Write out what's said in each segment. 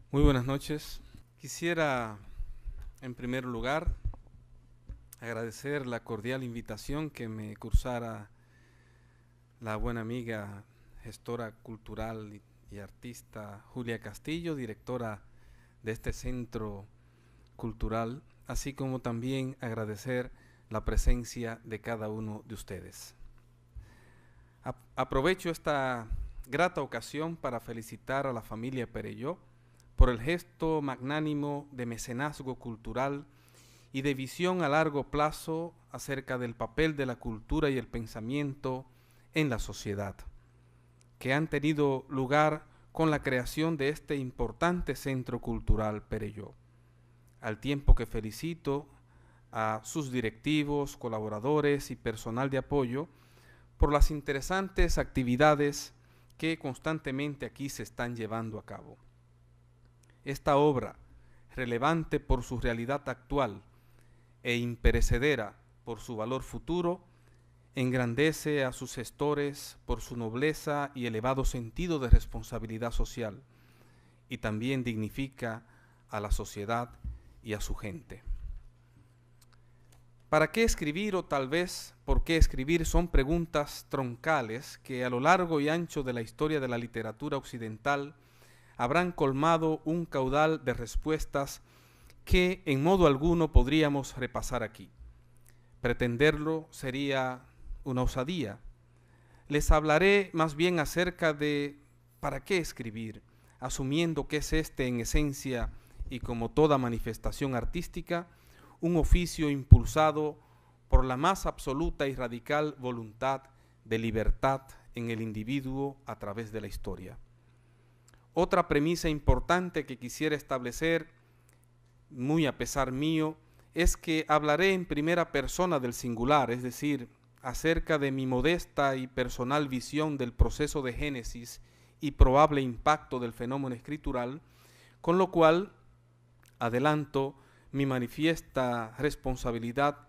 Muy buenas noches. Quisiera, en primer lugar, agradecer la cordial invitación que me cursara la buena amiga, gestora cultural y artista Julia Castillo, directora de este centro cultural, así como también agradecer la presencia de cada uno de ustedes. Aprovecho esta grata ocasión para felicitar a la familia Perelló por el gesto magnánimo de mecenazgo cultural y de visión a largo plazo acerca del papel de la cultura y el pensamiento en la sociedad, que han tenido lugar con la creación de este importante centro cultural Perelló, al tiempo que felicito a sus directivos, colaboradores y personal de apoyo por las interesantes actividades que constantemente aquí se están llevando a cabo. Esta obra, relevante por su realidad actual e imperecedera por su valor futuro, engrandece a sus gestores por su nobleza y elevado sentido de responsabilidad social, y también dignifica a la sociedad y a su gente. ¿Para qué escribir o tal vez por qué escribir? Son preguntas troncales que a lo largo y ancho de la historia de la literatura occidental habrán colmado un caudal de respuestas que en modo alguno podríamos repasar aquí. Pretenderlo sería una osadía. Les hablaré más bien acerca de para qué escribir, asumiendo que es este en esencia y como toda manifestación artística, un oficio impulsado por la más absoluta y radical voluntad de libertad en el individuo a través de la historia. Otra premisa importante que quisiera establecer, muy a pesar mío, es que hablaré en primera persona del singular, es decir, acerca de mi modesta y personal visión del proceso de génesis y probable impacto del fenómeno escritural, con lo cual adelanto mi manifiesta responsabilidad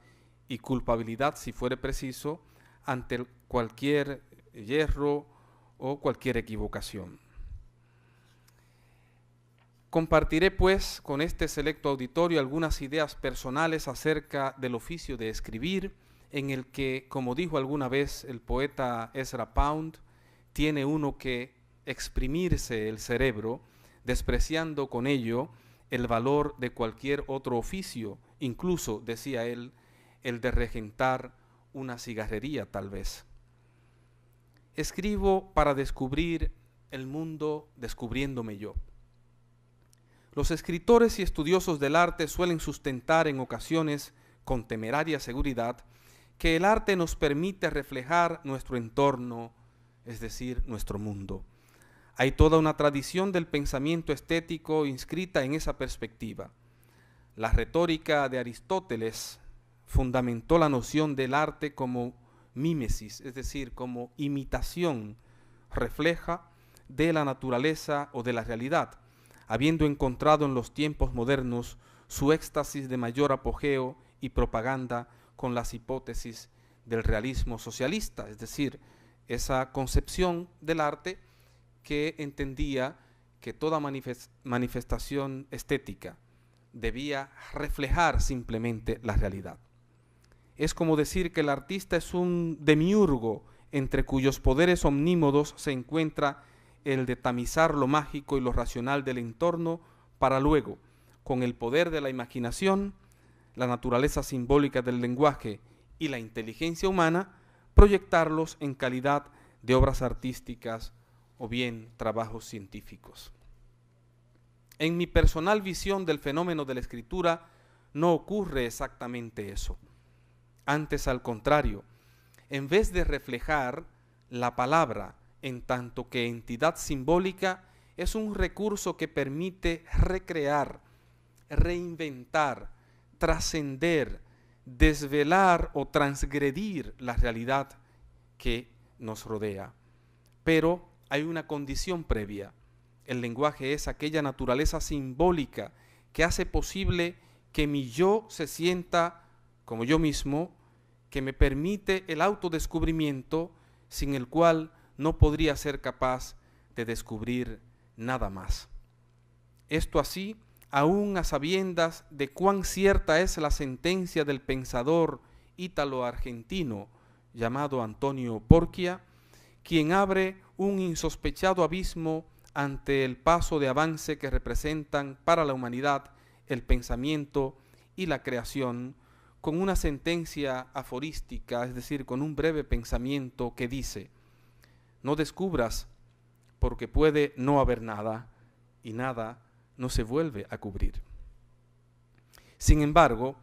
y culpabilidad, si fuere preciso, ante cualquier yerro o cualquier equivocación. Compartiré pues con este selecto auditorio algunas ideas personales acerca del oficio de escribir, en el que, como dijo alguna vez el poeta Ezra Pound, tiene uno que exprimirse el cerebro, despreciando con ello el valor de cualquier otro oficio, incluso, decía él, el de regentar una cigarrería tal vez. Escribo para descubrir el mundo descubriéndome yo. Los escritores y estudiosos del arte suelen sustentar en ocasiones con temeraria seguridad que el arte nos permite reflejar nuestro entorno, es decir, nuestro mundo. Hay toda una tradición del pensamiento estético inscrita en esa perspectiva. La retórica de Aristóteles fundamentó la noción del arte como mímesis, es decir, como imitación refleja de la naturaleza o de la realidad, habiendo encontrado en los tiempos modernos su éxtasis de mayor apogeo y propaganda con las hipótesis del realismo socialista, es decir, esa concepción del arte que entendía que toda manifestación estética debía reflejar simplemente la realidad. Es como decir que el artista es un demiurgo entre cuyos poderes omnímodos se encuentra el de tamizar lo mágico y lo racional del entorno para luego, con el poder de la imaginación, la naturaleza simbólica del lenguaje y la inteligencia humana, proyectarlos en calidad de obras artísticas o bien trabajos científicos. En mi personal visión del fenómeno de la escritura no ocurre exactamente eso. Antes, al contrario, en vez de reflejar la palabra en tanto que entidad simbólica, es un recurso que permite recrear, reinventar, trascender, desvelar o transgredir la realidad que nos rodea. Pero hay una condición previa. El lenguaje es aquella naturaleza simbólica que hace posible que mi yo se sienta como yo mismo, que me permite el autodescubrimiento, sin el cual no podría ser capaz de descubrir nada más. Esto así, aún a sabiendas de cuán cierta es la sentencia del pensador ítalo-argentino llamado Antonio Borgia, quien abre un insospechado abismo ante el paso de avance que representan para la humanidad el pensamiento y la creación, con una sentencia aforística, es decir, con un breve pensamiento que dice: no descubras porque puede no haber nada, y nada no se vuelve a cubrir. Sin embargo,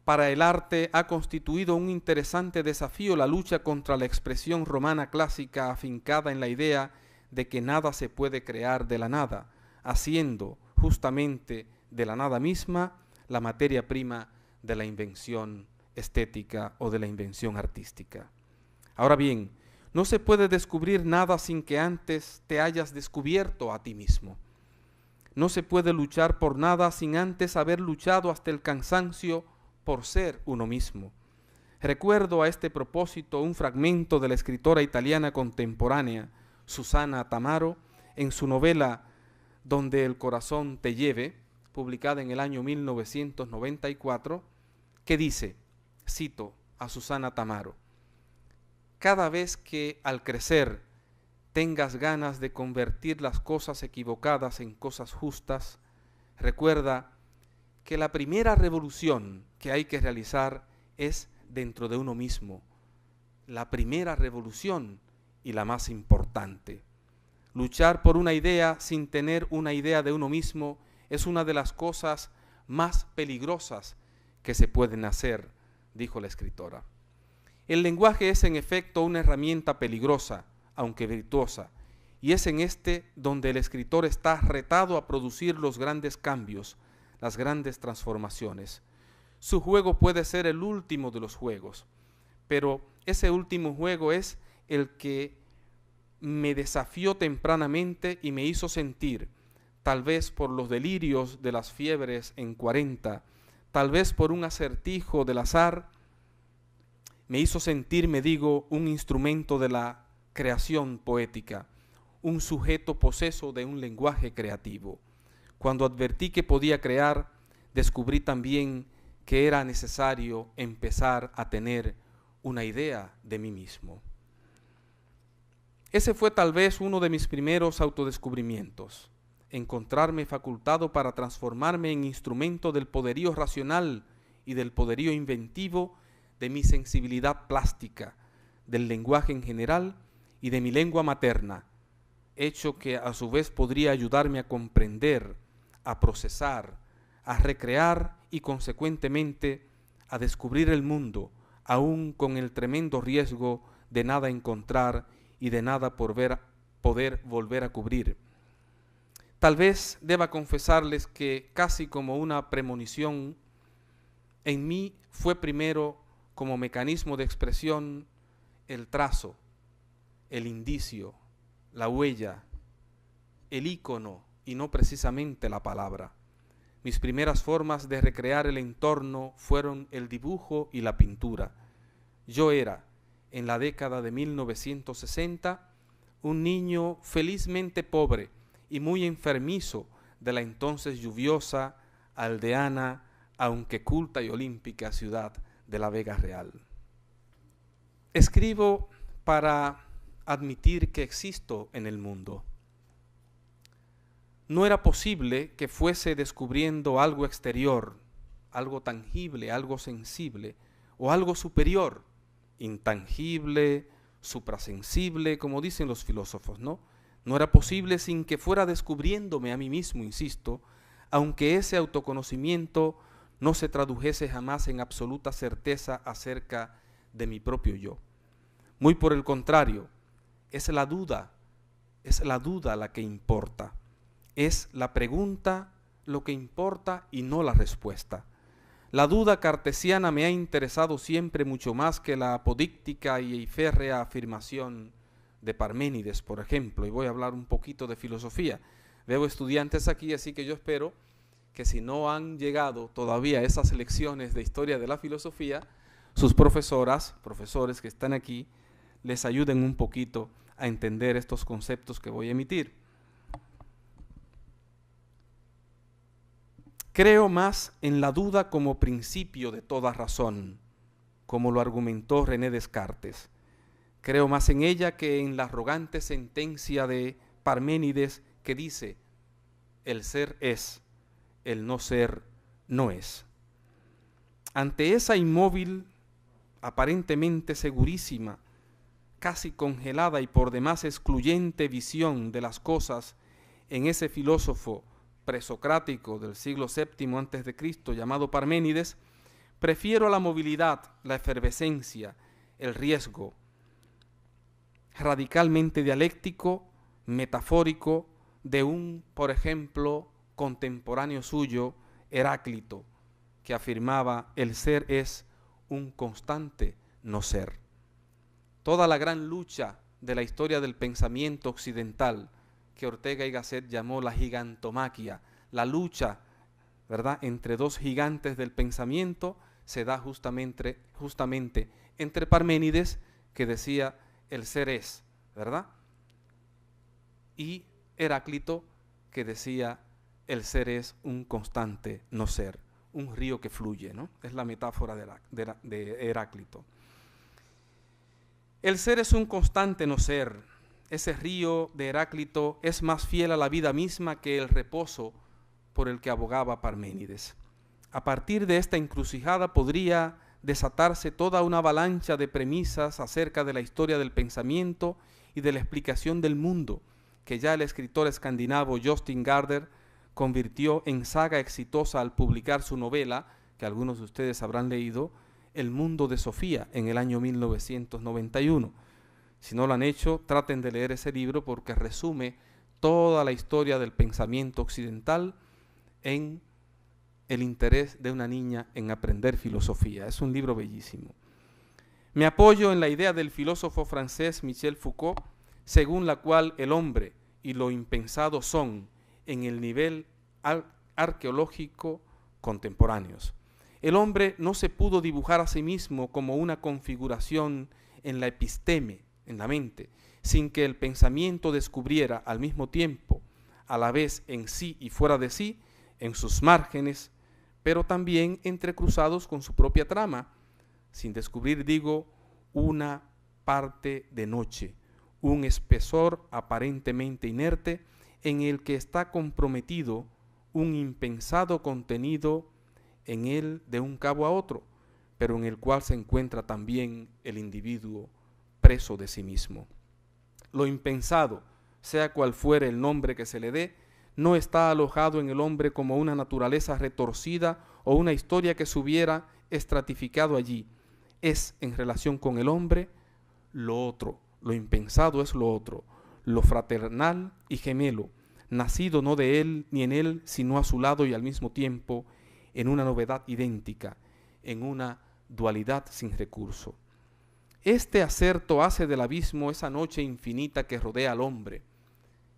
para el arte ha constituido un interesante desafío la lucha contra la expresión romana clásica afincada en la idea de que nada se puede crear de la nada, haciendo justamente de la nada misma la materia prima de la invención estética o de la invención artística. Ahora bien, no se puede descubrir nada sin que antes te hayas descubierto a ti mismo. No se puede luchar por nada sin antes haber luchado hasta el cansancio por ser uno mismo. Recuerdo a este propósito un fragmento de la escritora italiana contemporánea Susana Tamaro en su novela Donde el corazón te lleve, publicada en el año 1994, que dice, cito a Susana Tamaro: cada vez que al crecer tengas ganas de convertir las cosas equivocadas en cosas justas, recuerda que la primera revolución que hay que realizar es dentro de uno mismo. La primera revolución y la más importante. Luchar por una idea sin tener una idea de uno mismo es una de las cosas más peligrosas que se pueden hacer, dijo la escritora. El lenguaje es en efecto una herramienta peligrosa, aunque virtuosa, y es en este donde el escritor está retado a producir los grandes cambios, las grandes transformaciones. Su juego puede ser el último de los juegos, pero ese último juego es el que me desafió tempranamente y me hizo sentir, tal vez por los delirios de las fiebres en 40, tal vez por un acertijo del azar, me hizo sentir, me digo, un instrumento de la creación poética, un sujeto poseso de un lenguaje creativo. Cuando advertí que podía crear, descubrí también que era necesario empezar a tener una idea de mí mismo. Ese fue tal vez uno de mis primeros autodescubrimientos, encontrarme facultado para transformarme en instrumento del poderío racional y del poderío inventivo de mi sensibilidad plástica, del lenguaje en general y de mi lengua materna, hecho que a su vez podría ayudarme a comprender, a procesar, a recrear y consecuentemente a descubrir el mundo, aún con el tremendo riesgo de nada encontrar y de nada poder volver a cubrir. Tal vez deba confesarles que casi como una premonición, en mí fue primero como mecanismo de expresión el trazo, el indicio, la huella, el ícono y no precisamente la palabra. Mis primeras formas de recrear el entorno fueron el dibujo y la pintura. Yo era, en la década de 1960, un niño felizmente pobre y muy enfermizo de la entonces lluviosa, aldeana, aunque culta y olímpica ciudad de la Vega Real. Escribo para admitir que existo en el mundo. No era posible que fuese descubriendo algo exterior, algo tangible, algo sensible, o algo superior, intangible, suprasensible, como dicen los filósofos, ¿no? No era posible sin que fuera descubriéndome a mí mismo, insisto, aunque ese autoconocimiento no se tradujese jamás en absoluta certeza acerca de mi propio yo. Muy por el contrario, es la duda la que importa. Es la pregunta lo que importa y no la respuesta. La duda cartesiana me ha interesado siempre mucho más que la apodíctica y férrea afirmación de Parménides, por ejemplo, y voy a hablar un poquito de filosofía. Veo estudiantes aquí, así que yo espero que si no han llegado todavía a esas lecciones de historia de la filosofía, sus profesores que están aquí, les ayuden un poquito a entender estos conceptos que voy a emitir. Creo más en la duda como principio de toda razón, como lo argumentó René Descartes. Creo más en ella que en la arrogante sentencia de Parménides que dice: el ser es, el no ser no es. Ante esa inmóvil, aparentemente segurísima, casi congelada y por demás excluyente visión de las cosas en ese filósofo presocrático del siglo VII a.C. llamado Parménides, prefiero la movilidad, la efervescencia, el riesgo, radicalmente dialéctico, metafórico, de un, por ejemplo, contemporáneo suyo, Heráclito, que afirmaba: el ser es un constante no ser. Toda la gran lucha de la historia del pensamiento occidental, que Ortega y Gasset llamó la gigantomaquia, la lucha, ¿verdad?, entre dos gigantes del pensamiento, se da justamente entre Parménides, que decía: el ser es, ¿verdad?, y Heráclito, que decía: el ser es un constante no ser, un río que fluye, ¿no? Es la metáfora de Heráclito. El ser es un constante no ser. Ese río de Heráclito es más fiel a la vida misma que el reposo por el que abogaba Parménides. A partir de esta encrucijada podría desatarse toda una avalancha de premisas acerca de la historia del pensamiento y de la explicación del mundo, que ya el escritor escandinavo Justin Gardner convirtió en saga exitosa al publicar su novela, que algunos de ustedes habrán leído, El mundo de Sofía, en el año 1991. Si no lo han hecho, traten de leer ese libro porque resume toda la historia del pensamiento occidental en el interés de una niña en aprender filosofía. Es un libro bellísimo. Me apoyo en la idea del filósofo francés Michel Foucault, según la cual el hombre y lo impensado son, en el nivel arqueológico, contemporáneos. El hombre no se pudo dibujar a sí mismo como una configuración en la episteme, en la mente, sin que el pensamiento descubriera al mismo tiempo, a la vez en sí y fuera de sí, en sus márgenes, pero también entrecruzados con su propia trama, sin descubrir, digo, una parte de noche, un espesor aparentemente inerte en el que está comprometido un impensado contenido en él de un cabo a otro, pero en el cual se encuentra también el individuo preso de sí mismo. Lo impensado, sea cual fuere el nombre que se le dé, no está alojado en el hombre como una naturaleza retorcida o una historia que se hubiera estratificado allí. Es, en relación con el hombre, lo otro. Lo impensado es lo otro, lo fraternal y gemelo, nacido no de él ni en él, sino a su lado y al mismo tiempo, en una novedad idéntica, en una dualidad sin recurso. Este acerto hace del abismo esa noche infinita que rodea al hombre,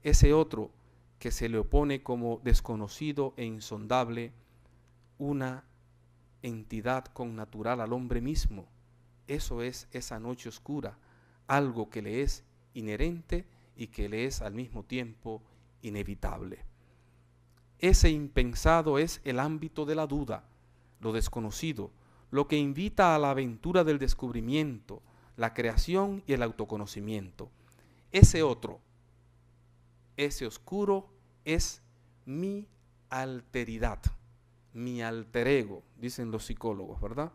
ese otro que se le opone como desconocido e insondable, una entidad connatural al hombre mismo. Eso es esa noche oscura, algo que le es inherente y que le es al mismo tiempo inevitable. Ese impensado es el ámbito de la duda, lo desconocido, lo que invita a la aventura del descubrimiento, la creación y el autoconocimiento. Ese otro, ese oscuro, es mi alteridad, mi alter ego, dicen los psicólogos, ¿verdad?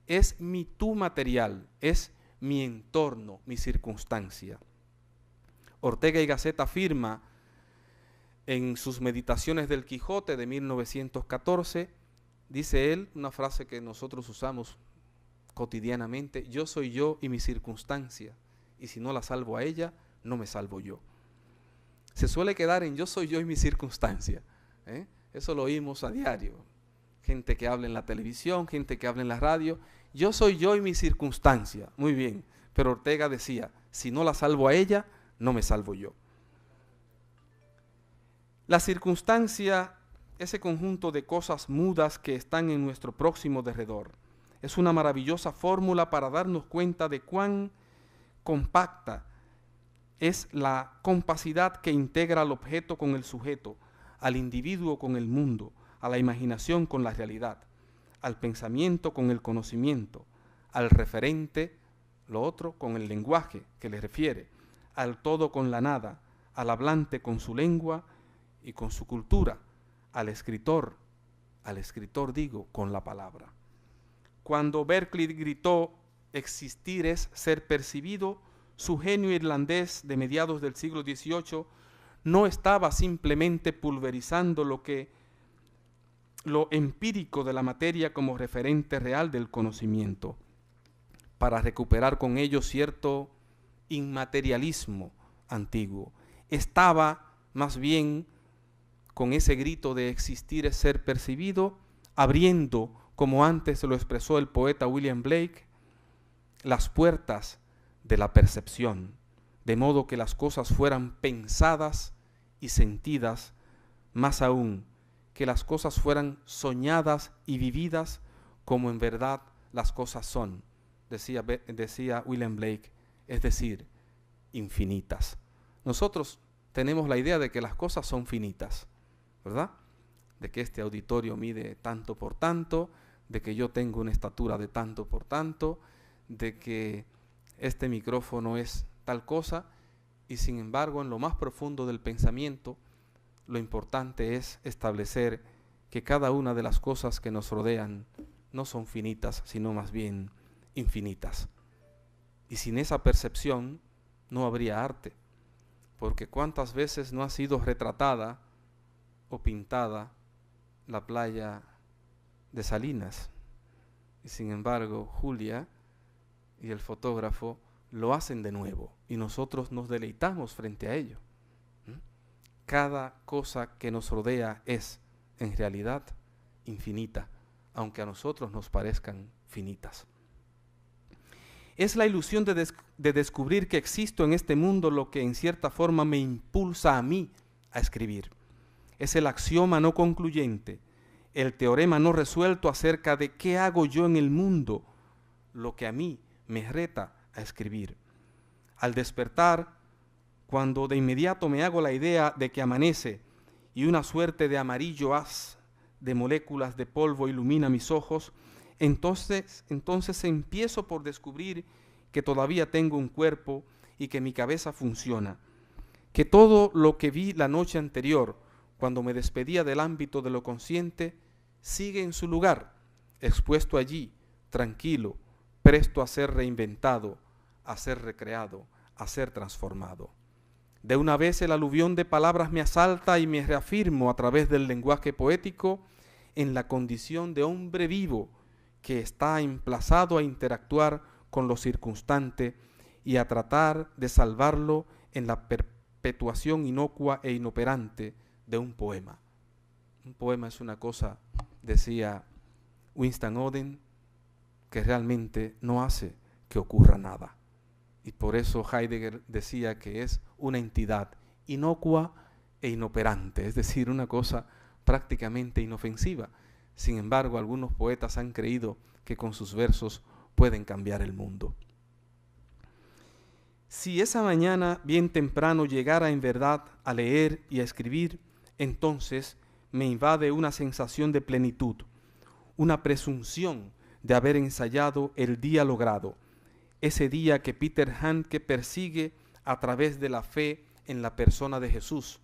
Es mi tú material, es mi entorno, mi circunstancia. Ortega y Gasset afirma en sus Meditaciones del Quijote de 1914, dice él, una frase que nosotros usamos cotidianamente: yo soy yo y mi circunstancia, y si no la salvo a ella, no me salvo yo. Se suele quedar en yo soy yo y mi circunstancia, ¿eh? Eso lo oímos a diario. Gente que habla en la televisión, gente que habla en la radio. Yo soy yo y mi circunstancia. Muy bien. Pero Ortega decía, si no la salvo a ella, no me salvo yo. La circunstancia, ese conjunto de cosas mudas que están en nuestro próximo derredor, es una maravillosa fórmula para darnos cuenta de cuán compacta es la compacidad que integra al objeto con el sujeto, al individuo con el mundo, a la imaginación con la realidad, al pensamiento con el conocimiento, al referente, lo otro, con el lenguaje que le refiere, al todo con la nada, al hablante con su lengua y con su cultura, al escritor digo, con la palabra. Cuando Berkeley gritó, existir es ser percibido, su genio irlandés de mediados del siglo XVIII no estaba simplemente pulverizando lo empírico de la materia como referente real del conocimiento, para recuperar con ello cierto inmaterialismo antiguo. Estaba más bien, con ese grito de existir es ser percibido, abriendo, como antes lo expresó el poeta William Blake, las puertas de la percepción, de modo que las cosas fueran pensadas y sentidas, más aún, que las cosas fueran soñadas y vividas como en verdad las cosas son, decía William Blake, es decir, infinitas. Nosotros tenemos la idea de que las cosas son finitas, ¿verdad? De que este auditorio mide tanto por tanto, de que yo tengo una estatura de tanto por tanto, de que este micrófono es tal cosa, y sin embargo en lo más profundo del pensamiento, lo importante es establecer que cada una de las cosas que nos rodean no son finitas, sino más bien infinitas. Y sin esa percepción no habría arte, porque cuántas veces no ha sido retratada o pintada la playa de Salinas, y sin embargo Julia y el fotógrafo lo hacen de nuevo y nosotros nos deleitamos frente a ello. Cada cosa que nos rodea es en realidad infinita, aunque a nosotros nos parezcan finitas. Es la ilusión de descubrir que existo en este mundo lo que en cierta forma me impulsa a mí a escribir. Es el axioma no concluyente, el teorema no resuelto acerca de qué hago yo en el mundo, lo que a mí me reta a escribir. Al despertar, cuando de inmediato me hago la idea de que amanece y una suerte de amarillo haz de moléculas de polvo ilumina mis ojos, entonces empiezo por descubrir que todavía tengo un cuerpo y que mi cabeza funciona, que todo lo que vi la noche anterior, cuando me despedía del ámbito de lo consciente, sigue en su lugar, expuesto allí, tranquilo, presto a ser reinventado, a ser recreado, a ser transformado. De una vez el aluvión de palabras me asalta y me reafirmo a través del lenguaje poético en la condición de hombre vivo que está emplazado a interactuar con lo circunstante y a tratar de salvarlo en la perpetuación inocua e inoperante de un poema. Un poema es una cosa, decía Winston Oden, que realmente no hace que ocurra nada. Y por eso Heidegger decía que es una entidad inocua e inoperante, es decir, una cosa prácticamente inofensiva. Sin embargo, algunos poetas han creído que con sus versos pueden cambiar el mundo. Si esa mañana bien temprano llegara en verdad a leer y a escribir, entonces me invade una sensación de plenitud, una presunción de haber ensayado el día logrado, ese día que Peter Handke persigue a través de la fe en la persona de Jesús,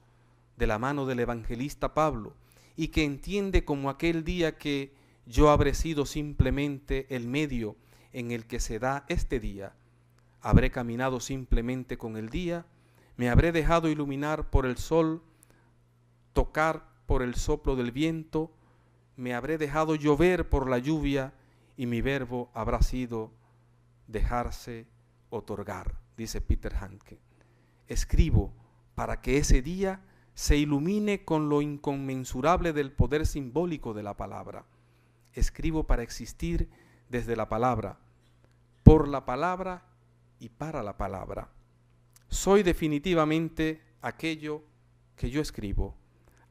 de la mano del evangelista Pablo, y que entiende como aquel día que yo habré sido simplemente el medio en el que se da este día. Habré caminado simplemente con el día, me habré dejado iluminar por el sol, tocar por el soplo del viento, me habré dejado llover por la lluvia y mi verbo habrá sido dejarse otorgar, dice Peter Handke. Escribo para que ese día se ilumine con lo inconmensurable del poder simbólico de la palabra. Escribo para existir desde la palabra, por la palabra y para la palabra. Soy definitivamente aquello que yo escribo,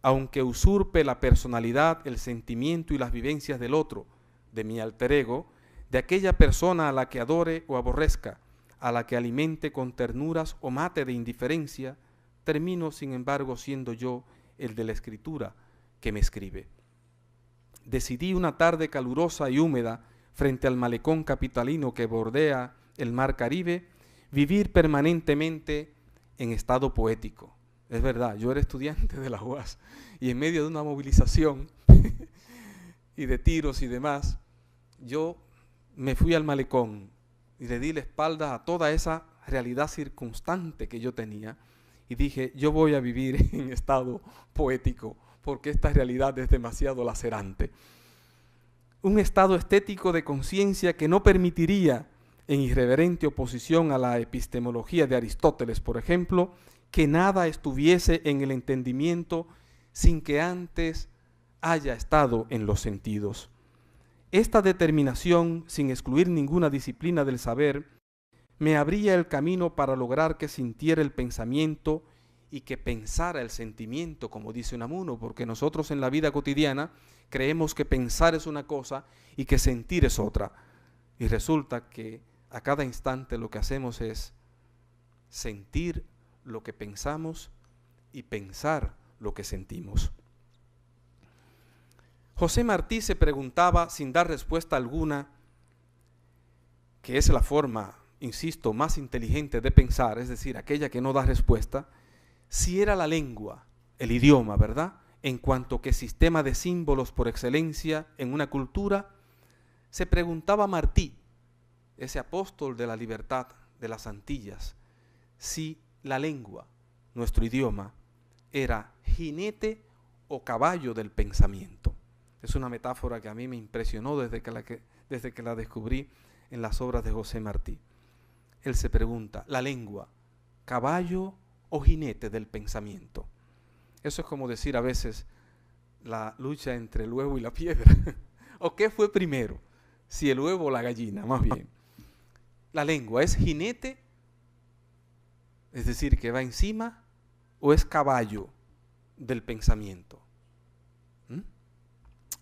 aunque usurpe la personalidad, el sentimiento y las vivencias del otro, de mi alter ego, de aquella persona a la que adore o aborrezca, a la que alimente con ternuras o mate de indiferencia, termino sin embargo siendo yo el de la escritura que me escribe. decidí una tarde calurosa y húmeda frente al malecón capitalino que bordea el mar Caribe, vivir permanentemente en estado poético. Es verdad, yo era estudiante de la UAS y en medio de una movilización y de tiros y demás, yo me fui al malecón y le di la espalda a toda esa realidad circunstante que yo tenía y dije, yo voy a vivir en estado poético porque esta realidad es demasiado lacerante. Un estado estético de conciencia que no permitiría, en irreverente oposición a la epistemología de Aristóteles, por ejemplo, que nada estuviese en el entendimiento sin que antes haya estado en los sentidos. Esta determinación, sin excluir ninguna disciplina del saber, me abría el camino para lograr que sintiera el pensamiento y que pensara el sentimiento, como dice Unamuno, porque nosotros en la vida cotidiana creemos que pensar es una cosa y que sentir es otra. Y resulta que a cada instante lo que hacemos es sentir lo que pensamos y pensar lo que sentimos. José Martí se preguntaba, sin dar respuesta alguna, que es la forma, insisto, más inteligente de pensar, es decir, aquella que no da respuesta, si era la lengua, el idioma, ¿verdad?, en cuanto que sistema de símbolos por excelencia en una cultura, se preguntaba Martí, ese apóstol de la libertad de las Antillas, si la lengua, nuestro idioma, era jinete o caballo del pensamiento. Es una metáfora que a mí me impresionó desde que la descubrí en las obras de José Martí. Él se pregunta, ¿la lengua, caballo o jinete del pensamiento? Eso es como decir a veces la lucha entre el huevo y la piedra. ¿O qué fue primero? Si el huevo o la gallina, más bien. ¿La lengua es jinete, es decir, que va encima, o es caballo del pensamiento?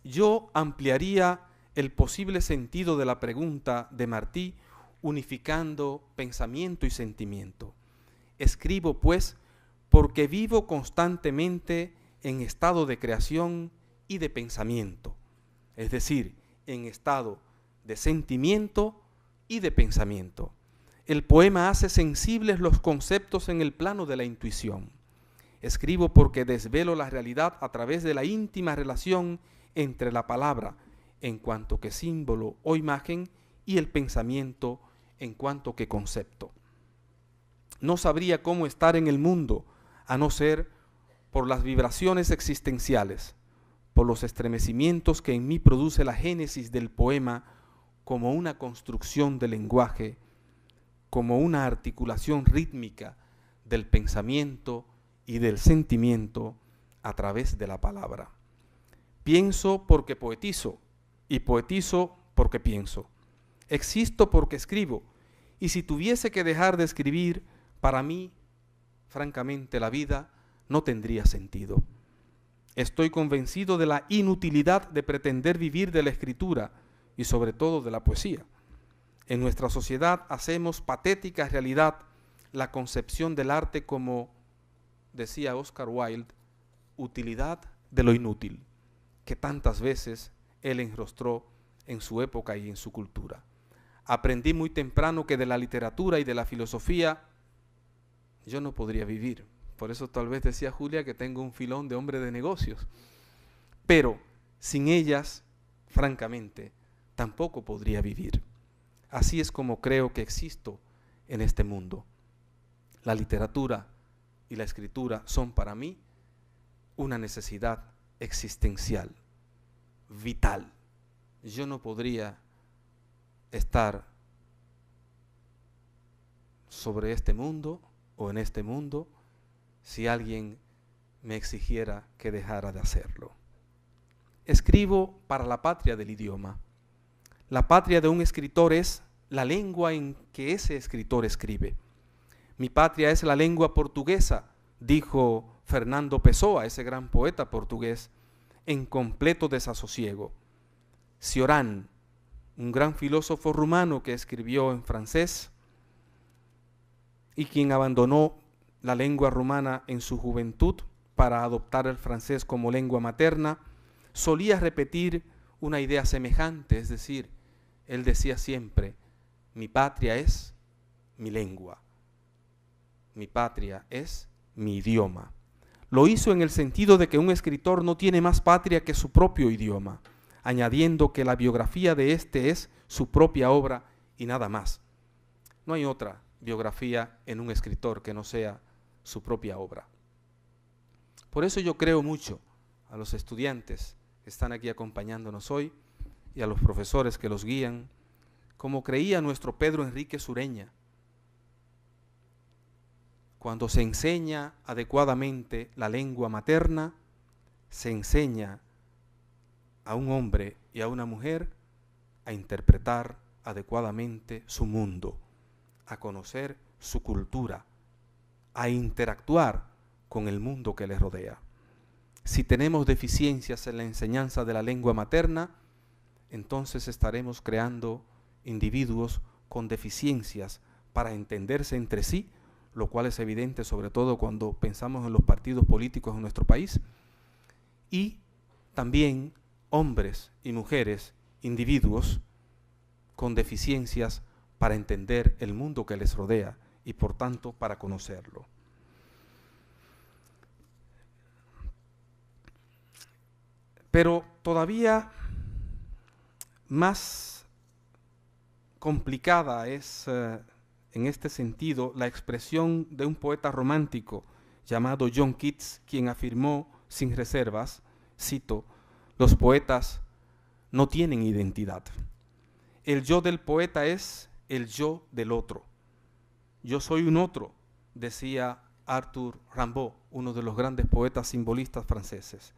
Yo ampliaría el posible sentido de la pregunta de Martí unificando pensamiento y sentimiento. Escribo, pues, porque vivo constantemente en estado de creación y de pensamiento, es decir, en estado de sentimiento y de pensamiento. El poema hace sensibles los conceptos en el plano de la intuición. Escribo porque desvelo la realidad a través de la íntima relación entre la palabra en cuanto que símbolo o imagen y el pensamiento en cuanto que concepto. No sabría cómo estar en el mundo a no ser por las vibraciones existenciales, por los estremecimientos que en mí produce la génesis del poema como una construcción del lenguaje, como una articulación rítmica del pensamiento y del sentimiento a través de la palabra. Pienso porque poetizo y poetizo porque pienso. Existo porque escribo y si tuviese que dejar de escribir, para mí, francamente, la vida no tendría sentido. Estoy convencido de la inutilidad de pretender vivir de la escritura y sobre todo de la poesía. En nuestra sociedad hacemos patética realidad la concepción del arte como, decía Oscar Wilde, utilidad de lo inútil, que tantas veces él enrostró en su época y en su cultura. Aprendí muy temprano que de la literatura y de la filosofía yo no podría vivir. Por eso tal vez decía Julia que tengo un filón de hombre de negocios. Pero sin ellas, francamente, tampoco podría vivir. Así es como creo que existo en este mundo. La literatura y la escritura son para mí una necesidad existencial, vital. Yo no podría estar sobre este mundo o en este mundo si alguien me exigiera que dejara de hacerlo. Escribo para la patria del idioma. La patria de un escritor es la lengua en que ese escritor escribe. Mi patria es la lengua portuguesa, dijo Fernando Pessoa, ese gran poeta portugués, en completo desasosiego. Cioran, un gran filósofo rumano que escribió en francés y quien abandonó la lengua rumana en su juventud para adoptar el francés como lengua materna, solía repetir una idea semejante, es decir, él decía siempre, mi patria es mi lengua, mi patria es mi idioma. Lo hizo en el sentido de que un escritor no tiene más patria que su propio idioma, añadiendo que la biografía de éste es su propia obra y nada más. No hay otra biografía en un escritor que no sea su propia obra. Por eso yo creo mucho a los estudiantes que están aquí acompañándonos hoy y a los profesores que los guían, como creía nuestro Pedro Enrique Sureña. Cuando se enseña adecuadamente la lengua materna, se enseña a un hombre y a una mujer a interpretar adecuadamente su mundo, a conocer su cultura, a interactuar con el mundo que les rodea. Si tenemos deficiencias en la enseñanza de la lengua materna, entonces estaremos creando individuos con deficiencias para entenderse entre sí, lo cual es evidente sobre todo cuando pensamos en los partidos políticos en nuestro país, y también hombres y mujeres, individuos con deficiencias para entender el mundo que les rodea y por tanto para conocerlo. Pero todavía más complicada es en este sentido la expresión de un poeta romántico llamado John Keats, quien afirmó sin reservas, cito, los poetas no tienen identidad. El yo del poeta es el yo del otro. Yo soy un otro, decía Arthur Rimbaud, uno de los grandes poetas simbolistas franceses.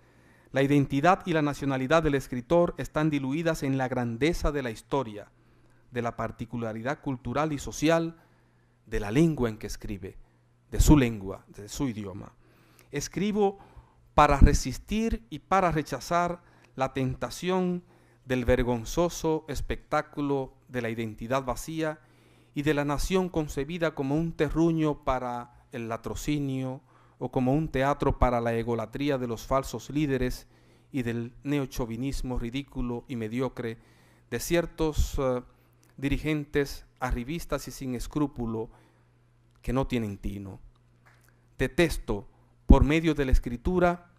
La identidad y la nacionalidad del escritor están diluidas en la grandeza de la historia, de la particularidad cultural y social, de la lengua en que escribe, de su lengua, de su idioma. Escribo para resistir y para rechazar la tentación del vergonzoso espectáculo de la identidad vacía y de la nación concebida como un terruño para el latrocinio o como un teatro para la egolatría de los falsos líderes y del neochauvinismo ridículo y mediocre de ciertos dirigentes arribistas y sin escrúpulo que no tienen tino. Detesto, por medio de la escritura,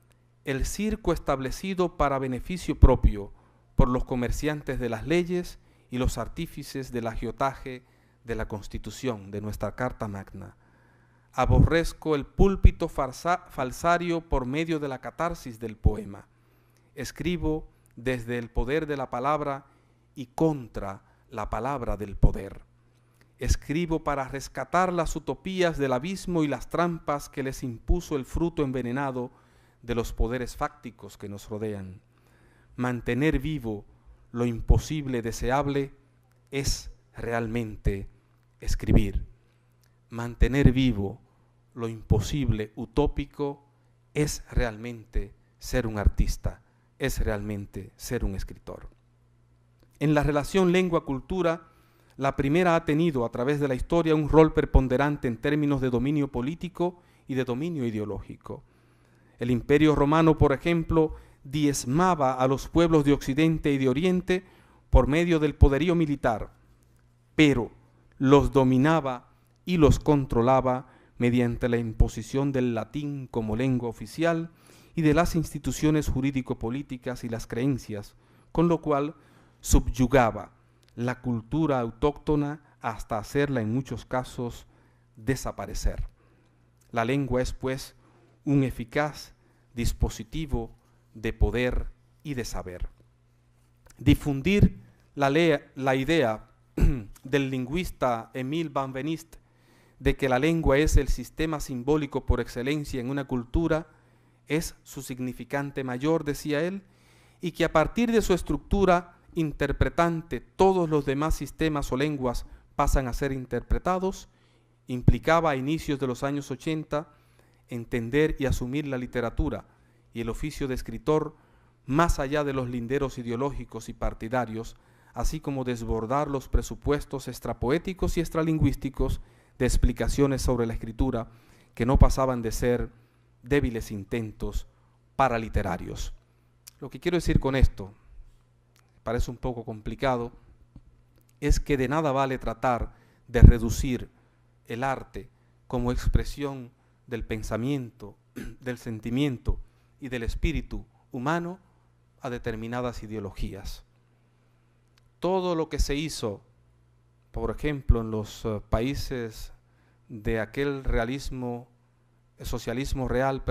el circo establecido para beneficio propio por los comerciantes de las leyes y los artífices del agiotaje de la Constitución, de nuestra Carta Magna. Aborrezco el púlpito falsario por medio de la catarsis del poema. Escribo desde el poder de la palabra y contra la palabra del poder. Escribo para rescatar las utopías del abismo y las trampas que les impuso el fruto envenenado de los poderes fácticos que nos rodean. Mantener vivo lo imposible deseable es realmente escribir. Mantener vivo lo imposible utópico es realmente ser un artista, es realmente ser un escritor. En la relación lengua-cultura, la primera ha tenido a través de la historia un rol preponderante en términos de dominio político y de dominio ideológico. El Imperio Romano, por ejemplo, diezmaba a los pueblos de Occidente y de Oriente por medio del poderío militar, pero los dominaba y los controlaba mediante la imposición del latín como lengua oficial y de las instituciones jurídico-políticas y las creencias, con lo cual subyugaba la cultura autóctona hasta hacerla en muchos casos desaparecer. La lengua es, pues, un eficaz dispositivo de poder y de saber. Difundir la idea del lingüista Émile Benveniste de que la lengua es el sistema simbólico por excelencia en una cultura es su significante mayor, decía él, y que a partir de su estructura interpretante todos los demás sistemas o lenguas pasan a ser interpretados, implicaba a inicios de los años 80 entender y asumir la literatura y el oficio de escritor más allá de los linderos ideológicos y partidarios, así como desbordar los presupuestos extrapoéticos y extralingüísticos de explicaciones sobre la escritura que no pasaban de ser débiles intentos paraliterarios. Lo que quiero decir con esto, parece un poco complicado, es que de nada vale tratar de reducir el arte como expresión del pensamiento, del sentimiento y del espíritu humano a determinadas ideologías. Todo lo que se hizo, por ejemplo, en los países de aquel socialismo real,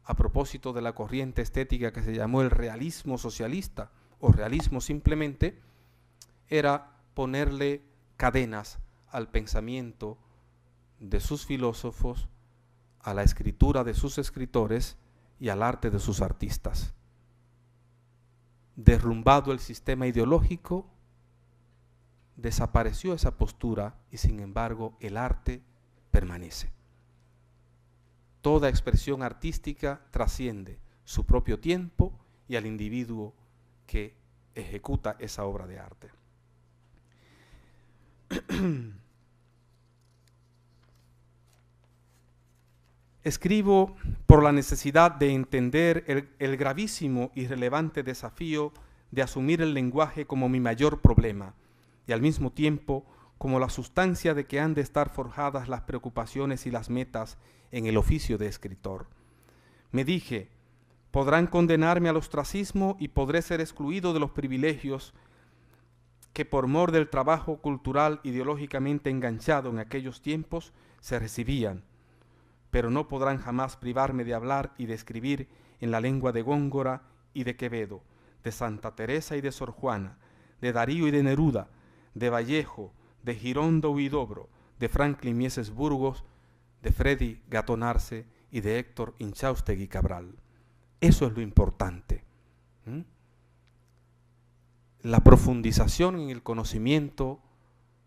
a propósito de la corriente estética que se llamó el realismo socialista o realismo simplemente, era ponerle cadenas al pensamiento de sus filósofos, a la escritura de sus escritores y al arte de sus artistas. Derrumbado el sistema ideológico, desapareció esa postura y sin embargo el arte permanece. Toda expresión artística trasciende su propio tiempo y al individuo que ejecuta esa obra de arte. Escribo por la necesidad de entender el gravísimo y relevante desafío de asumir el lenguaje como mi mayor problema y al mismo tiempo como la sustancia de que han de estar forjadas las preocupaciones y las metas en el oficio de escritor. Me dije, podrán condenarme al ostracismo y podré ser excluido de los privilegios que por mor del trabajo cultural ideológicamente enganchado en aquellos tiempos se recibían, pero no podrán jamás privarme de hablar y de escribir en la lengua de Góngora y de Quevedo, de Santa Teresa y de Sor Juana, de Darío y de Neruda, de Vallejo, de Girondo Huidobro, de Franklin Mieses Burgos, de Freddy Gatón Arce y de Héctor Inchaustegui Cabral. Eso es lo importante. La profundización en el conocimiento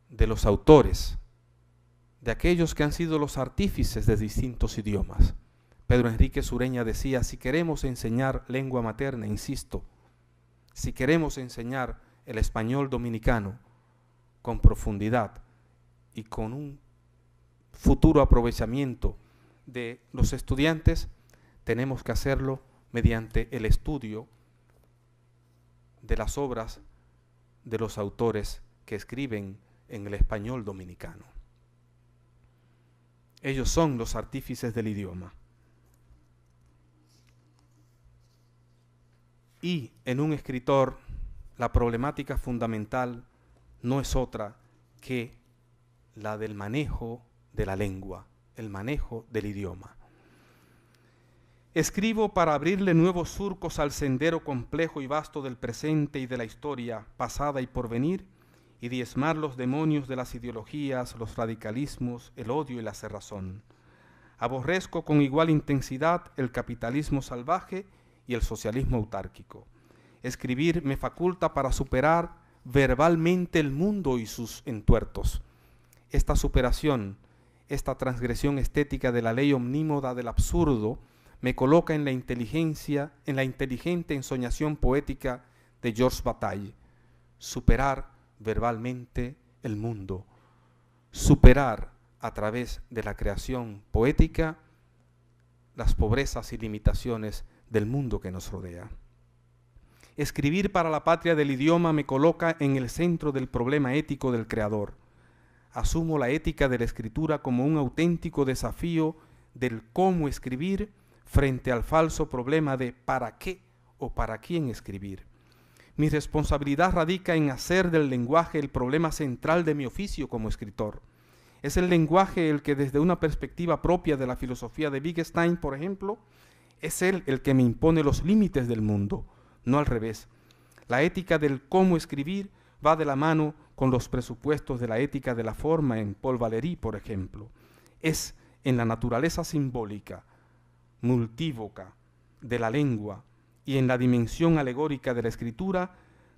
de los autores, de aquellos que han sido los artífices de distintos idiomas. Pedro Enrique Sureña decía, si queremos enseñar lengua materna, insisto, si queremos enseñar el español dominicano con profundidad y con un futuro aprovechamiento de los estudiantes, tenemos que hacerlo mediante el estudio de las obras de los autores que escriben en el español dominicano. Ellos son los artífices del idioma. Y en un escritor, la problemática fundamental no es otra que la del manejo de la lengua, el manejo del idioma. Escribo para abrirle nuevos surcos al sendero complejo y vasto del presente y de la historia pasada y porvenir, y diezmar los demonios de las ideologías, los radicalismos, el odio y la cerrazón. Aborrezco con igual intensidad el capitalismo salvaje y el socialismo autárquico. Escribir me faculta para superar verbalmente el mundo y sus entuertos. Esta superación, esta transgresión estética de la ley omnímoda del absurdo, me coloca en la inteligencia, en la inteligente ensoñación poética de Georges Bataille. Superar verbalmente el mundo, superar a través de la creación poética las pobrezas y limitaciones del mundo que nos rodea. Escribir para la patria del idioma me coloca en el centro del problema ético del creador. Asumo la ética de la escritura como un auténtico desafío del cómo escribir frente al falso problema de para qué o para quién escribir. Mi responsabilidad radica en hacer del lenguaje el problema central de mi oficio como escritor. Es el lenguaje el que desde una perspectiva propia de la filosofía de Wittgenstein, por ejemplo, es él el que me impone los límites del mundo, no al revés. La ética del cómo escribir va de la mano con los presupuestos de la ética de la forma en Paul Valéry, por ejemplo. Es en la naturaleza simbólica, multívoca de la lengua y en la dimensión alegórica de la escritura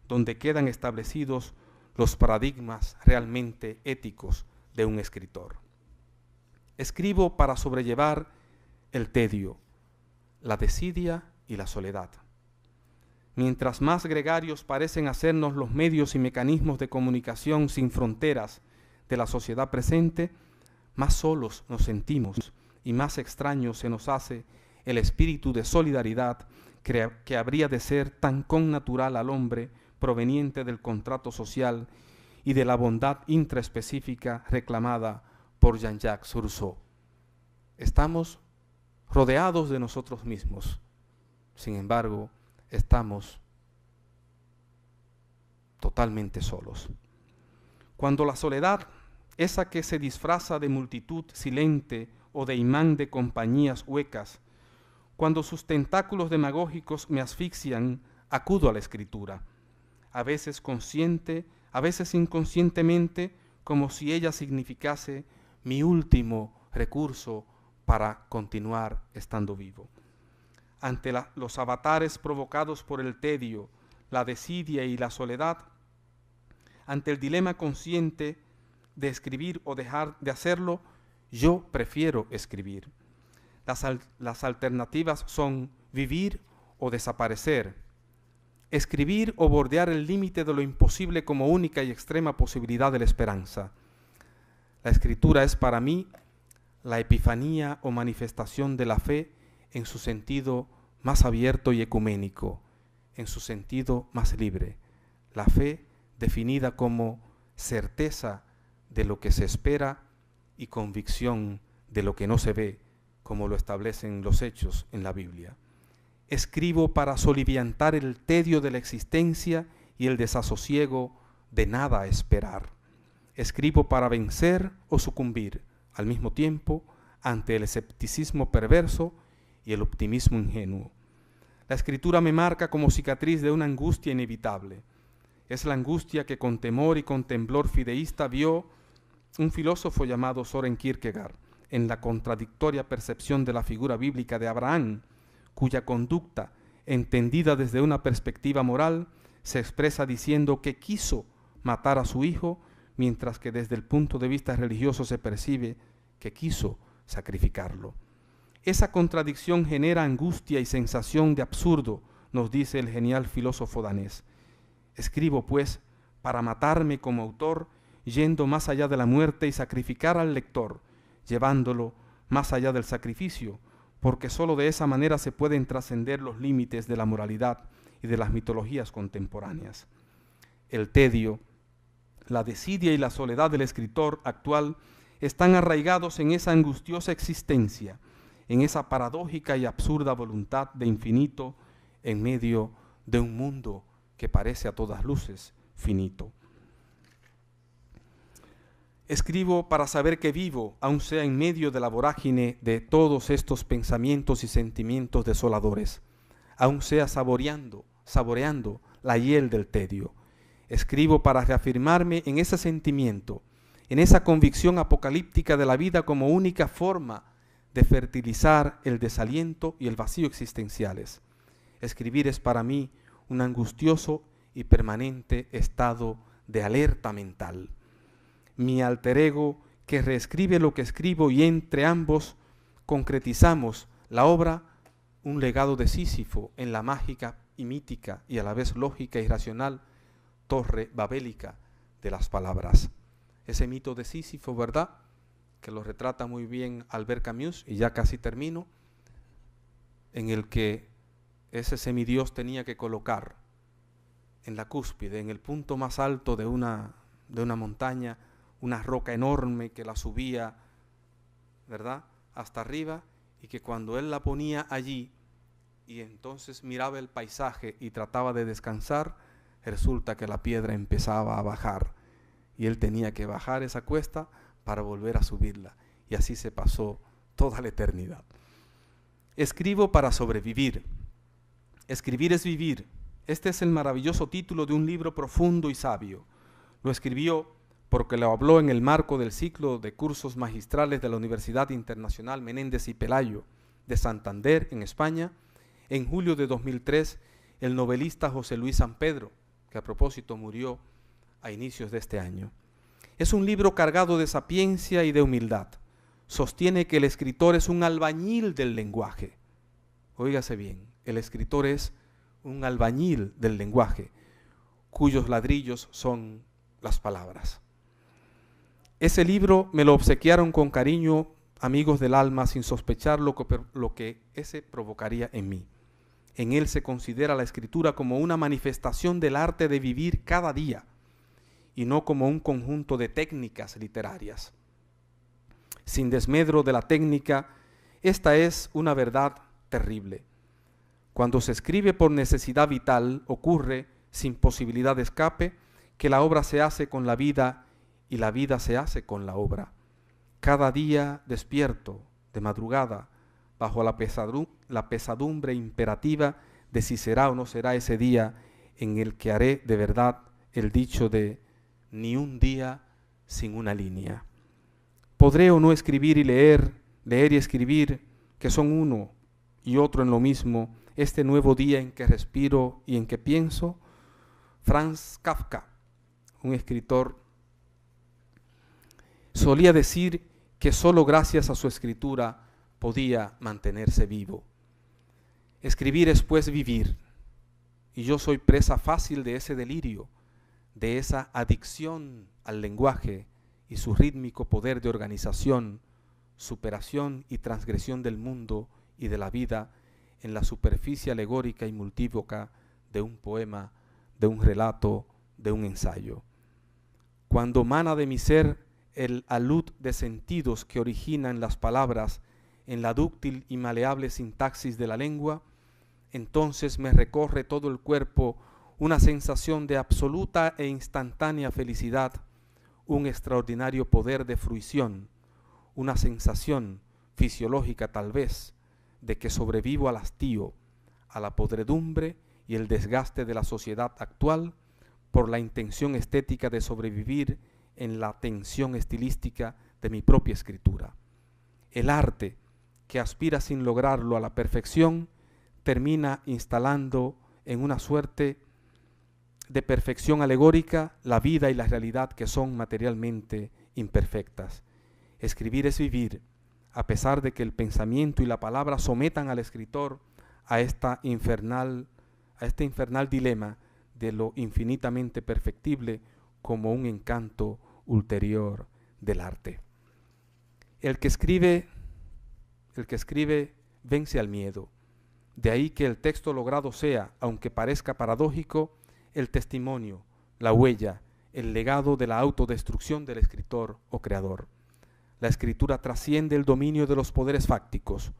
donde quedan establecidos los paradigmas realmente éticos de un escritor. Escribo para sobrellevar el tedio, la desidia y la soledad. Mientras más gregarios parecen hacernos los medios y mecanismos de comunicación sin fronteras de la sociedad presente, más solos nos sentimos y más extraño se nos hace el espíritu de solidaridad que habría de ser tan connatural al hombre proveniente del contrato social y de la bondad intraespecífica reclamada por Jean-Jacques Rousseau. Estamos rodeados de nosotros mismos. Sin embargo, estamos totalmente solos. Cuando la soledad, esa que se disfraza de multitud silente o de imán de compañías huecas, cuando sus tentáculos demagógicos me asfixian, acudo a la escritura, a veces consciente, a veces inconscientemente, como si ella significase mi último recurso para continuar estando vivo. Ante los avatares provocados por el tedio, la desidia y la soledad, ante el dilema consciente de escribir o dejar de hacerlo, yo prefiero escribir. Las alternativas son vivir o desaparecer, escribir o bordear el límite de lo imposible como única y extrema posibilidad de la esperanza. La escritura es para mí la epifanía o manifestación de la fe en su sentido más abierto y ecuménico, en su sentido más libre. La fe definida como certeza de lo que se espera y convicción de lo que no se ve, como lo establecen los hechos en la Biblia. Escribo para soliviantar el tedio de la existencia y el desasosiego de nada esperar. Escribo para vencer o sucumbir al mismo tiempo ante el escepticismo perverso y el optimismo ingenuo. La escritura me marca como cicatriz de una angustia inevitable. Es la angustia que con temor y con temblor fideísta vio un filósofo llamado Søren Kierkegaard en la contradictoria percepción de la figura bíblica de Abraham, cuya conducta, entendida desde una perspectiva moral, se expresa diciendo que quiso matar a su hijo, mientras que desde el punto de vista religioso se percibe que quiso sacrificarlo. Esa contradicción genera angustia y sensación de absurdo, nos dice el genial filósofo danés. Escribo, pues, para matarme como autor, yendo más allá de la muerte y sacrificar al lector, llevándolo más allá del sacrificio, porque sólo de esa manera se pueden trascender los límites de la moralidad y de las mitologías contemporáneas. El tedio, la desidia y la soledad del escritor actual están arraigados en esa angustiosa existencia, en esa paradójica y absurda voluntad de infinito en medio de un mundo que parece a todas luces finito. Escribo para saber que vivo, aun sea en medio de la vorágine de todos estos pensamientos y sentimientos desoladores, aun sea saboreando la hiel del tedio. Escribo para reafirmarme en ese sentimiento, en esa convicción apocalíptica de la vida como única forma de fertilizar el desaliento y el vacío existenciales. Escribir es para mí un angustioso y permanente estado de alerta mental. Mi alter ego que reescribe lo que escribo y entre ambos concretizamos la obra, un legado de Sísifo en la mágica y mítica y a la vez lógica y racional torre babélica de las palabras. Ese mito de Sísifo, ¿verdad?, que lo retrata muy bien Albert Camus, y ya casi termino, en el que ese semidios tenía que colocar en la cúspide, en el punto más alto de una montaña, una roca enorme que la subía, ¿verdad?, hasta arriba, y que cuando él la ponía allí y entonces miraba el paisaje y trataba de descansar, resulta que la piedra empezaba a bajar y él tenía que bajar esa cuesta para volver a subirla, y así se pasó toda la eternidad. Escribo para sobrevivir. Escribir es vivir. Este es el maravilloso título de un libro profundo y sabio. Lo escribió porque lo habló en el marco del ciclo de cursos magistrales de la Universidad Internacional Menéndez y Pelayo de Santander, en España, en julio de 2003, el novelista José Luis San Pedro, que a propósito murió a inicios de este año. Es un libro cargado de sapiencia y de humildad. Sostiene que el escritor es un albañil del lenguaje. Óigase bien, el escritor es un albañil del lenguaje, cuyos ladrillos son las palabras. Ese libro me lo obsequiaron con cariño amigos del alma sin sospechar lo que ese provocaría en mí. En él se considera la escritura como una manifestación del arte de vivir cada día y no como un conjunto de técnicas literarias. Sin desmedro de la técnica, esta es una verdad terrible. Cuando se escribe por necesidad vital, ocurre, sin posibilidad de escape, que la obra se hace con la vida y la vida se hace con la obra. Cada día despierto, de madrugada, bajo la pesadumbre imperativa de si será o no será ese día en el que haré de verdad el dicho de ni un día sin una línea. ¿Podré o no escribir y leer y escribir, que son uno y otro en lo mismo, este nuevo día en que respiro y en que pienso? Franz Kafka, un escritor, solía decir que solo gracias a su escritura podía mantenerse vivo. Escribir es pues vivir, y yo soy presa fácil de ese delirio, de esa adicción al lenguaje y su rítmico poder de organización, superación y transgresión del mundo y de la vida en la superficie alegórica y multívoca de un poema, de un relato, de un ensayo. Cuando mana de mi ser el alud de sentidos que originan las palabras en la dúctil y maleable sintaxis de la lengua, entonces me recorre todo el cuerpo una sensación de absoluta e instantánea felicidad, un extraordinario poder de fruición, una sensación fisiológica tal vez de que sobrevivo al hastío, a la podredumbre y el desgaste de la sociedad actual por la intención estética de sobrevivir en la tensión estilística de mi propia escritura. El arte, que aspira sin lograrlo a la perfección, termina instalando en una suerte de perfección alegórica la vida y la realidad que son materialmente imperfectas. Escribir es vivir, a pesar de que el pensamiento y la palabra sometan al escritor a este infernal dilema de lo infinitamente perfectible como un encanto ulterior del arte. El que escribe vence al miedo. De ahí que el texto logrado sea, aunque parezca paradójico, el testimonio, la huella, el legado de la autodestrucción del escritor o creador. La escritura trasciende el dominio de los poderes fácticos,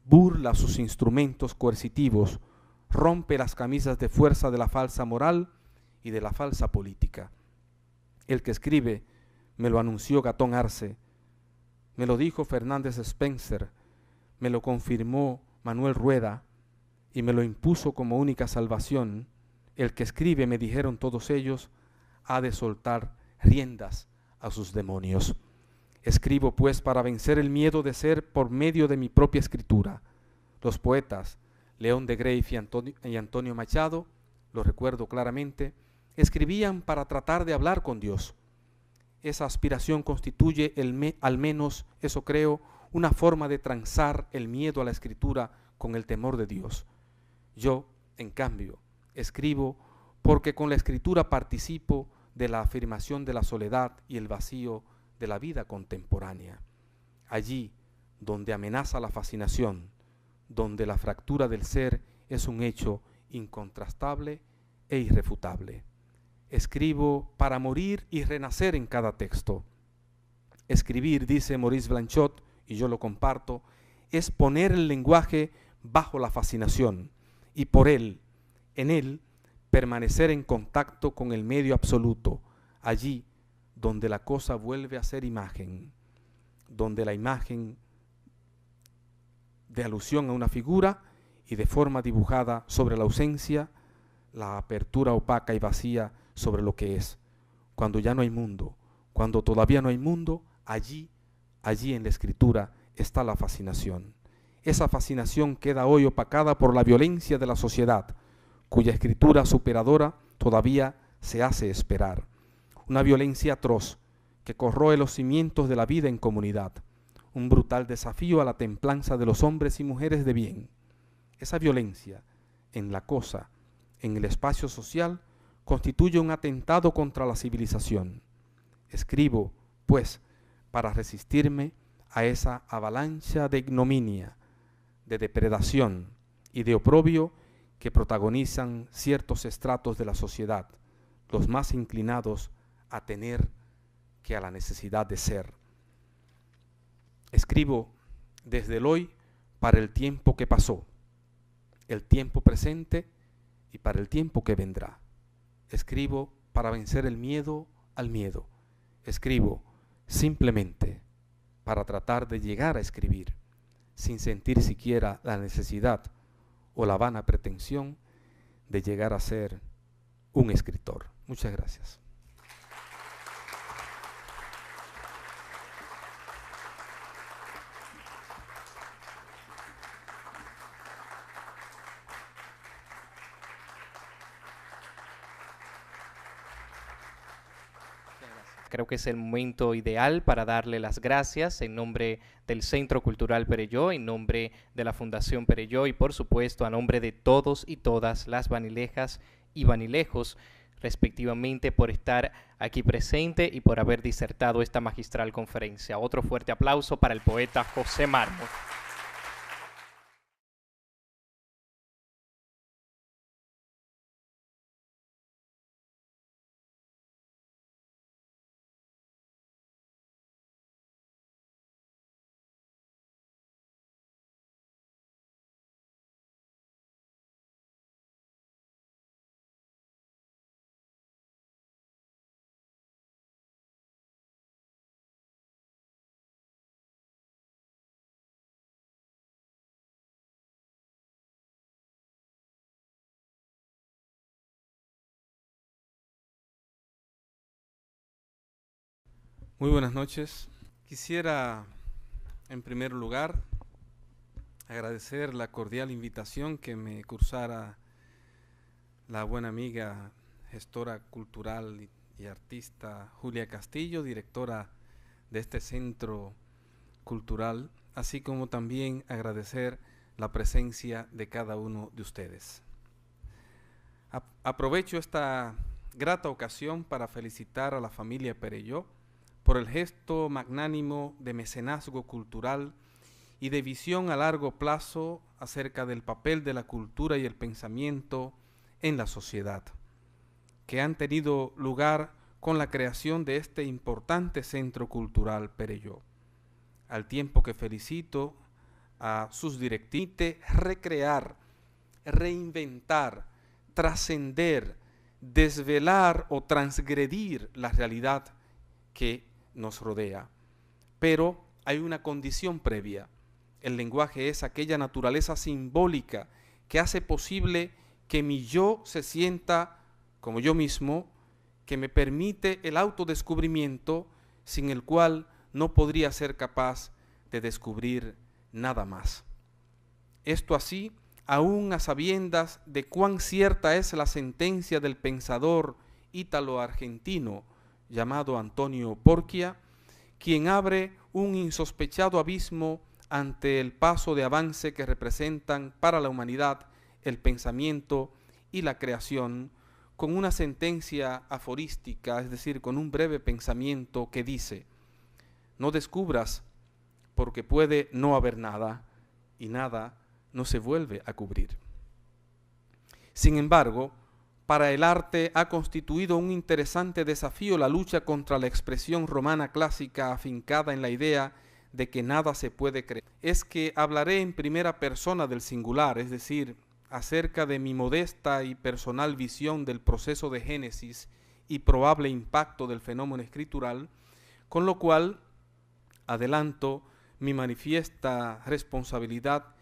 burla sus instrumentos coercitivos, rompe las camisas de fuerza de la falsa moral y de la falsa política. El que escribe, me lo anunció Gatón Arce, me lo dijo Fernández Spencer, me lo confirmó Manuel Rueda y me lo impuso como única salvación. El que escribe, me dijeron todos ellos, ha de soltar riendas a sus demonios. Escribo pues para vencer el miedo de ser por medio de mi propia escritura. Los poetas León de Greiff y Antonio Machado, lo recuerdo claramente, escribían para tratar de hablar con Dios. Esa aspiración constituye al menos, eso creo, una forma de transar el miedo a la escritura con el temor de Dios. Yo, en cambio, escribo porque con la escritura participo de la afirmación de la soledad y el vacío de la vida contemporánea. Allí donde amenaza la fascinación, donde la fractura del ser es un hecho incontrastable e irrefutable. Escribo para morir y renacer en cada texto. Escribir, dice Maurice Blanchot, y yo lo comparto, es poner el lenguaje bajo la fascinación y por él, en él, permanecer en contacto con el medio absoluto, allí donde la cosa vuelve a ser imagen, donde la imagen de alusión a una figura y de forma dibujada sobre la ausencia, la apertura opaca y vacía sobre lo que es. Cuando ya no hay mundo, cuando todavía no hay mundo, allí en la escritura está la fascinación. Esa fascinación queda hoy opacada por la violencia de la sociedad, cuya escritura superadora todavía se hace esperar. Una violencia atroz que corroe los cimientos de la vida en comunidad, un brutal desafío a la templanza de los hombres y mujeres de bien. Esa violencia en la cosa, en el espacio social, constituye un atentado contra la civilización. Escribo, pues, para resistirme a esa avalancha de ignominia, de depredación y de oprobio que protagonizan ciertos estratos de la sociedad, los más inclinados a tener que a la necesidad de ser. Escribo desde el hoy para el tiempo que pasó, el tiempo presente y para el tiempo que vendrá. Escribo para vencer el miedo al miedo. Escribo simplemente para tratar de llegar a escribir, sin sentir siquiera la necesidad o la vana pretensión de llegar a ser un escritor. Muchas gracias. Creo que es el momento ideal para darle las gracias en nombre del Centro Cultural Perelló, en nombre de la Fundación Perelló y por supuesto a nombre de todos y todas las vanilejas y vanilejos, respectivamente, por estar aquí presente y por haber disertado esta magistral conferencia. Otro fuerte aplauso para el poeta José Mármol. Muy buenas noches. Quisiera, en primer lugar, agradecer la cordial invitación que me cursara la buena amiga, gestora cultural y artista Julia Castillo, directora de este centro cultural, así como también agradecer la presencia de cada uno de ustedes. Aprovecho esta grata ocasión para felicitar a la familia Perelló por el gesto magnánimo de mecenazgo cultural y de visión a largo plazo acerca del papel de la cultura y el pensamiento en la sociedad, que han tenido lugar con la creación de este importante centro cultural Perelló. Al tiempo que felicito a sus directivos, recrear, reinventar, trascender, desvelar o transgredir la realidad que nos rodea. Pero hay una condición previa. El lenguaje es aquella naturaleza simbólica que hace posible que mi yo se sienta como yo mismo, que me permite el autodescubrimiento, sin el cual no podría ser capaz de descubrir nada más. Esto así, aún a sabiendas de cuán cierta es la sentencia del pensador ítalo-argentino llamado Antonio Porcia, quien abre un insospechado abismo ante el paso de avance que representan para la humanidad el pensamiento y la creación, con una sentencia aforística, es decir, con un breve pensamiento que dice: no descubras porque puede no haber nada, y nada no se vuelve a cubrir. Sin embargo, para el arte ha constituido un interesante desafío la lucha contra la expresión romana clásica afincada en la idea de que nada se puede crear. Es que hablaré en primera persona del singular, es decir, acerca de mi modesta y personal visión del proceso de génesis y probable impacto del fenómeno escritural, con lo cual adelanto mi manifiesta responsabilidad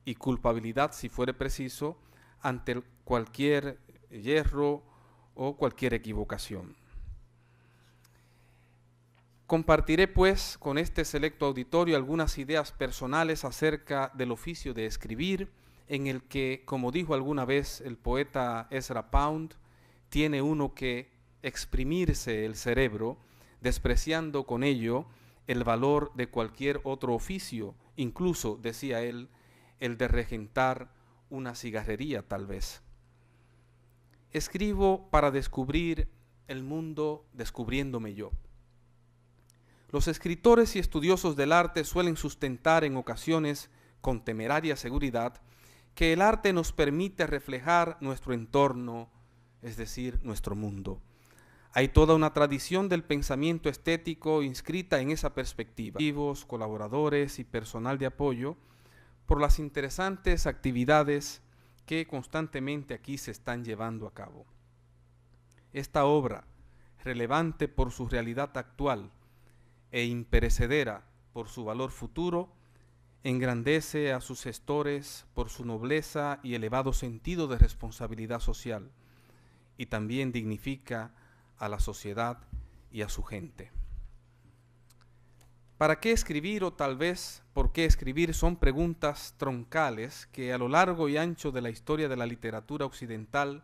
y culpabilidad, si fuere preciso, ante cualquier yerro o cualquier equivocación. Compartiré pues con este selecto auditorio algunas ideas personales acerca del oficio de escribir, en el que, como dijo alguna vez el poeta Ezra Pound, tiene uno que exprimirse el cerebro, despreciando con ello el valor de cualquier otro oficio, incluso, decía él, el de regentar una cigarrería tal vez. Escribo para descubrir el mundo descubriéndome yo. Los escritores y estudiosos del arte suelen sustentar en ocasiones con temeraria seguridad que el arte nos permite reflejar nuestro entorno, es decir, nuestro mundo. Hay toda una tradición del pensamiento estético inscrita en esa perspectiva. Colaboradores y personal de apoyo por las interesantes actividades que constantemente aquí se están llevando a cabo. Esta obra, relevante por su realidad actual e imperecedera por su valor futuro, engrandece a sus gestores por su nobleza y elevado sentido de responsabilidad social, y también dignifica a la sociedad y a su gente. ¿Para qué escribir o tal vez por qué escribir? Son preguntas troncales que a lo largo y ancho de la historia de la literatura occidental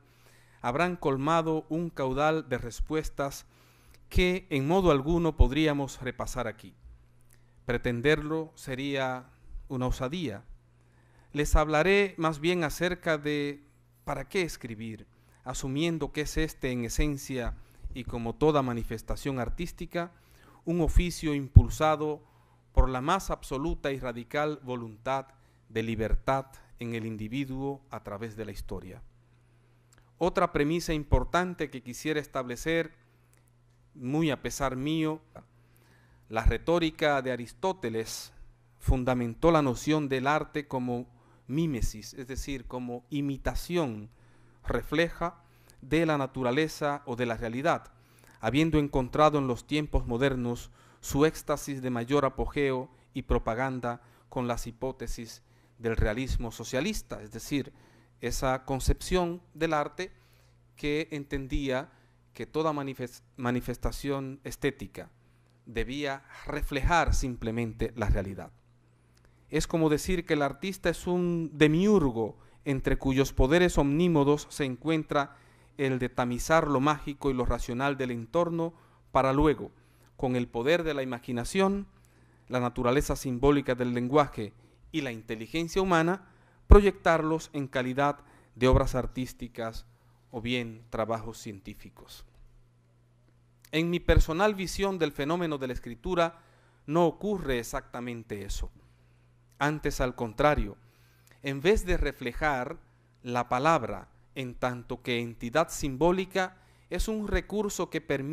habrán colmado un caudal de respuestas que en modo alguno podríamos repasar aquí. Pretenderlo sería una osadía. Les hablaré más bien acerca de ¿para qué escribir?, asumiendo que es en esencia y como toda manifestación artística, un oficio impulsado por la más absoluta y radical voluntad de libertad en el individuo a través de la historia. Otra premisa importante que quisiera establecer, muy a pesar mío, la retórica de Aristóteles fundamentó la noción del arte como mímesis, es decir, como imitación refleja de la naturaleza o de la realidad, habiendo encontrado en los tiempos modernos su éxtasis de mayor apogeo y propaganda con las hipótesis del realismo socialista, es decir, esa concepción del arte que entendía que toda manifestación estética debía reflejar simplemente la realidad. Es como decir que el artista es un demiurgo entre cuyos poderes omnímodos se encuentra el de tamizar lo mágico y lo racional del entorno para luego, con el poder de la imaginación, la naturaleza simbólica del lenguaje y la inteligencia humana, proyectarlos en calidad de obras artísticas o bien trabajos científicos. En mi personal visión del fenómeno de la escritura no ocurre exactamente eso. Antes, al contrario, en vez de reflejar la palabra en tanto que entidad simbólica, es un recurso que permite